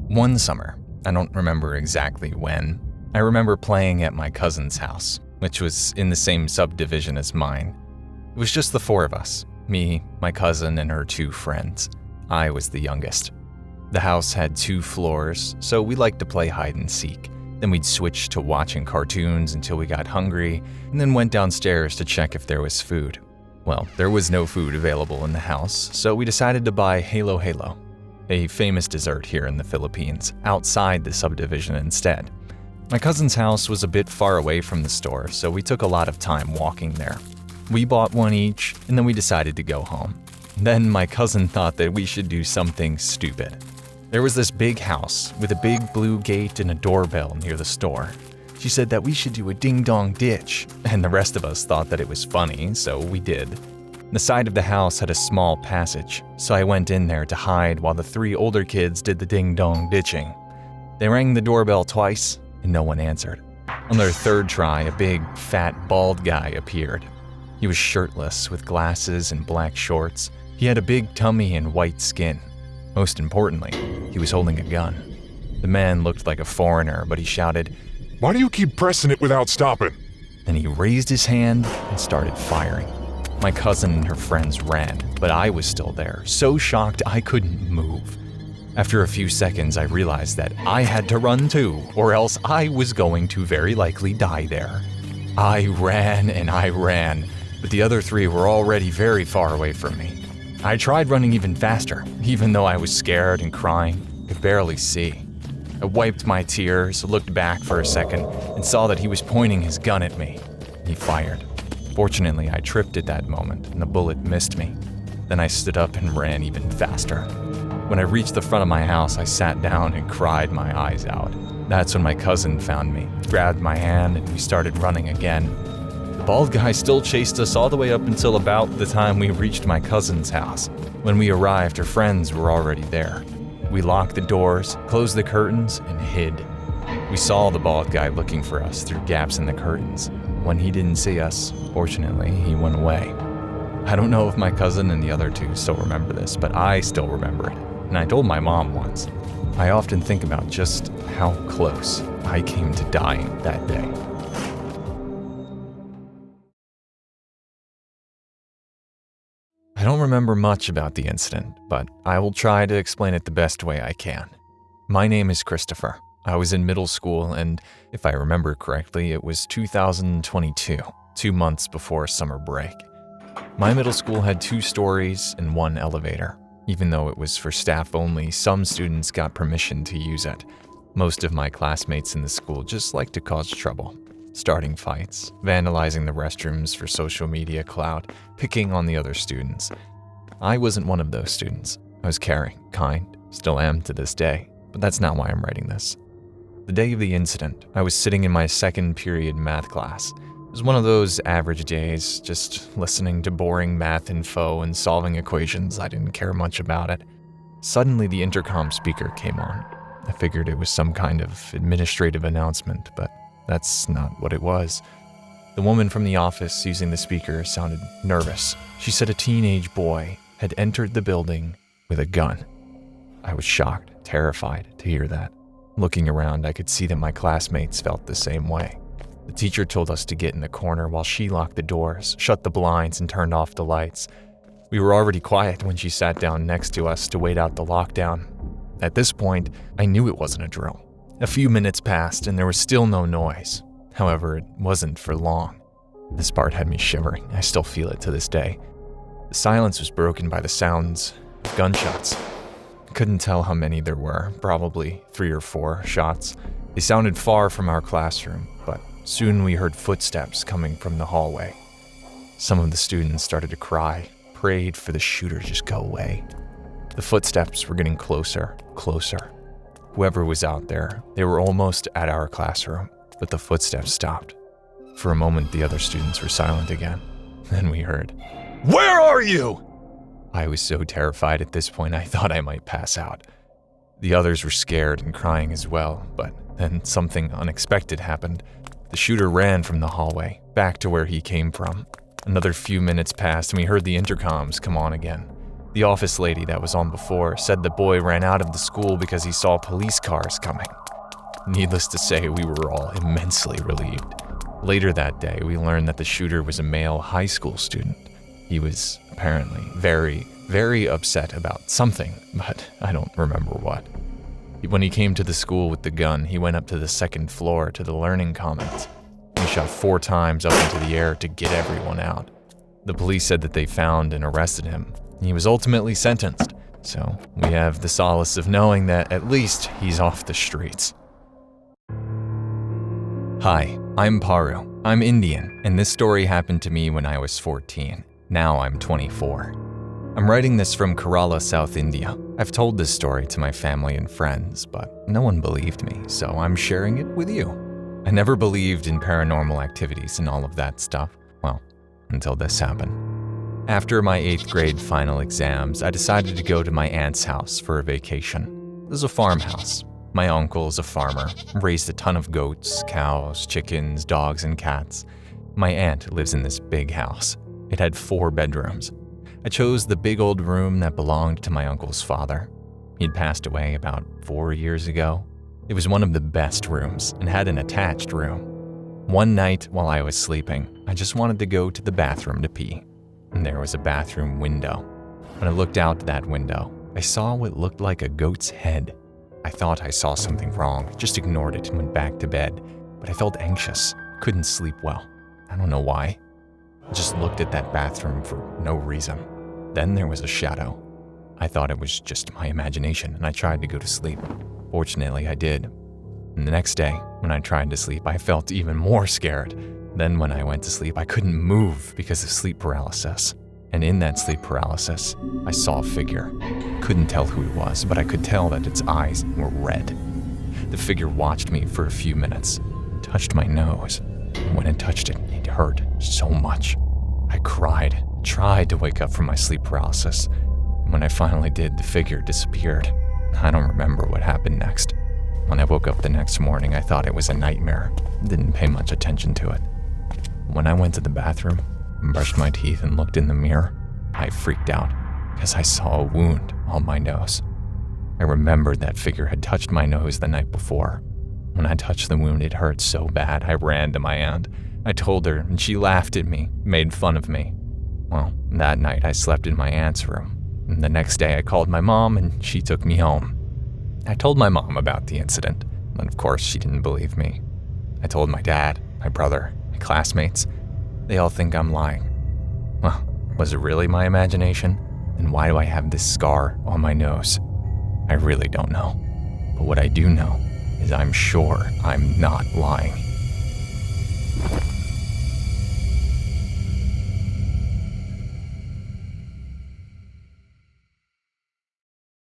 One summer, I don't remember exactly when, I remember playing at my cousin's house, which was in the same subdivision as mine. It was just the four of us, me, my cousin, and her two friends. I was the youngest. The house had 2 floors, so we liked to play hide and seek. Then we'd switch to watching cartoons until we got hungry, and then went downstairs to check if there was food. Well, there was no food available in the house, so we decided to buy Halo Halo, a famous dessert here in the Philippines, outside the subdivision instead. My cousin's house was a bit far away from the store, so we took a lot of time walking there. We bought one each, and then we decided to go home. Then my cousin thought that we should do something stupid. There was this big house with a big blue gate and a doorbell near the store. She said that we should do a ding-dong ditch, and the rest of us thought that it was funny, so we did. The side of the house had a small passage, so I went in there to hide while the 3 older kids did the ding-dong ditching. They rang the doorbell twice, and no one answered. On their 3rd try, a big, fat, bald guy appeared. He was shirtless with glasses and black shorts. He had a big tummy and white skin. Most importantly, he was holding a gun. The man looked like a foreigner, but he shouted, "Why do you keep pressing it without stopping?" Then he raised his hand and started firing. My cousin and her friends ran, but I was still there, so shocked I couldn't move. After a few seconds, I realized that I had to run too, or else I was going to very likely die there. I ran and I ran, but the other 3 were already very far away from me. I tried running even faster, even though I was scared and crying, could barely see. I wiped my tears, looked back for a second, and saw that he was pointing his gun at me. He fired. Fortunately, I tripped at that moment, and the bullet missed me. Then I stood up and ran even faster. When I reached the front of my house, I sat down and cried my eyes out. That's when my cousin found me, grabbed my hand, and we started running again. The bald guy still chased us all the way up until about the time we reached my cousin's house. When we arrived, her friends were already there. We locked the doors, closed the curtains, and hid. We saw the bald guy looking for us through gaps in the curtains. When he didn't see us, fortunately, he went away. I don't know if my cousin and the other 2 still remember this, but I still remember it, and I told my mom once. I often think about just how close I came to dying that day. I don't remember much about the incident, but I will try to explain it the best way I can. My name is Christopher. I was in middle school, and if I remember correctly, it was 2022, 2 months before summer break. My middle school had 2 stories and 1 elevator. Even though it was for staff only, some students got permission to use it. Most of my classmates in the school just liked to cause trouble, starting fights, vandalizing the restrooms for social media clout, picking on the other students. I wasn't one of those students. I was caring, kind, still am to this day, but that's not why I'm writing this. The day of the incident, I was sitting in my 2nd period math class. It was one of those average days, just listening to boring math info and solving equations. I didn't care much about it. Suddenly, the intercom speaker came on. I figured it was some kind of administrative announcement, but that's not what it was. The woman from the office using the speaker sounded nervous. She said a teenage boy had entered the building with a gun. I was shocked, terrified to hear that. Looking around, I could see that my classmates felt the same way. The teacher told us to get in the corner while she locked the doors, shut the blinds, and turned off the lights. We were already quiet when she sat down next to us to wait out the lockdown. At this point, I knew it wasn't a drill. A few minutes passed and there was still no noise. However, it wasn't for long. This part had me shivering. I still feel it to this day. The silence was broken by the sounds of gunshots. I couldn't tell how many there were, probably 3 or 4 shots. They sounded far from our classroom, but soon we heard footsteps coming from the hallway. Some of the students started to cry, prayed for the shooter to just go away. The footsteps were getting closer, closer. Whoever was out there, they were almost at our classroom, but the footsteps stopped. For a moment, the other students were silent again. Then we heard, "Where are you?" I was so terrified at this point I thought I might pass out. The others were scared and crying as well, but then something unexpected happened. The shooter ran from the hallway, back to where he came from. Another few minutes passed and we heard the intercoms come on again. The office lady that was on before said the boy ran out of the school because he saw police cars coming. Needless to say, we were all immensely relieved. Later that day, we learned that the shooter was a male high school student. He was apparently very, very upset about something, but I don't remember what. When he came to the school with the gun, he went up to the second floor to the learning commons. He shot 4 times up into the air to get everyone out. The police said that they found and arrested him. He was ultimately sentenced, so we have the solace of knowing that at least he's off the streets. Hi, I'm Paru. I'm Indian, and this story happened to me when I was 14. Now I'm 24. I'm writing this from Kerala, South India. I've told this story to my family and friends, but no one believed me, so I'm sharing it with you. I never believed in paranormal activities and all of that stuff, well, until this happened. After my 8th grade final exams, I decided to go to my aunt's house for a vacation. It was a farmhouse. My uncle is a farmer, raised a ton of goats, cows, chickens, dogs, and cats. My aunt lives in this big house. It had 4 bedrooms. I chose the big old room that belonged to my uncle's father. He'd passed away about 4 years ago. It was one of the best rooms and had an attached room. One night while I was sleeping, I just wanted to go to the bathroom to pee. And there was a bathroom window. When I looked out that window, I saw what looked like a goat's head. I thought I saw something wrong, just ignored it and went back to bed. But I felt anxious, couldn't sleep well. I don't know why. I just looked at that bathroom for no reason. Then there was a shadow. I thought it was just my imagination and I tried to go to sleep. Fortunately, I did. And the next day, when I tried to sleep, I felt even more scared. Then when I went to sleep, I couldn't move because of sleep paralysis. And in that sleep paralysis, I saw a figure. Couldn't tell who it was, but I could tell that its eyes were red. The figure watched me for a few minutes, touched my nose. When it touched it, it hurt so much. I cried, tried to wake up from my sleep paralysis. And when I finally did, the figure disappeared. I don't remember what happened next. When I woke up the next morning, I thought it was a nightmare. Didn't pay much attention to it. When I went to the bathroom, brushed my teeth and looked in the mirror, I freaked out because I saw a wound on my nose. I remembered that figure had touched my nose the night before. When I touched the wound, it hurt so bad, I ran to my aunt. I told her, and she laughed at me, made fun of me. Well, that night I slept in my aunt's room. And the next day I called my mom, and she took me home. I told my mom about the incident, and of course she didn't believe me. I told my dad, my brother, my classmates. They all think I'm lying. Well, was it really my imagination? Then why do I have this scar on my nose? I really don't know. But what I do know is I'm sure I'm not lying.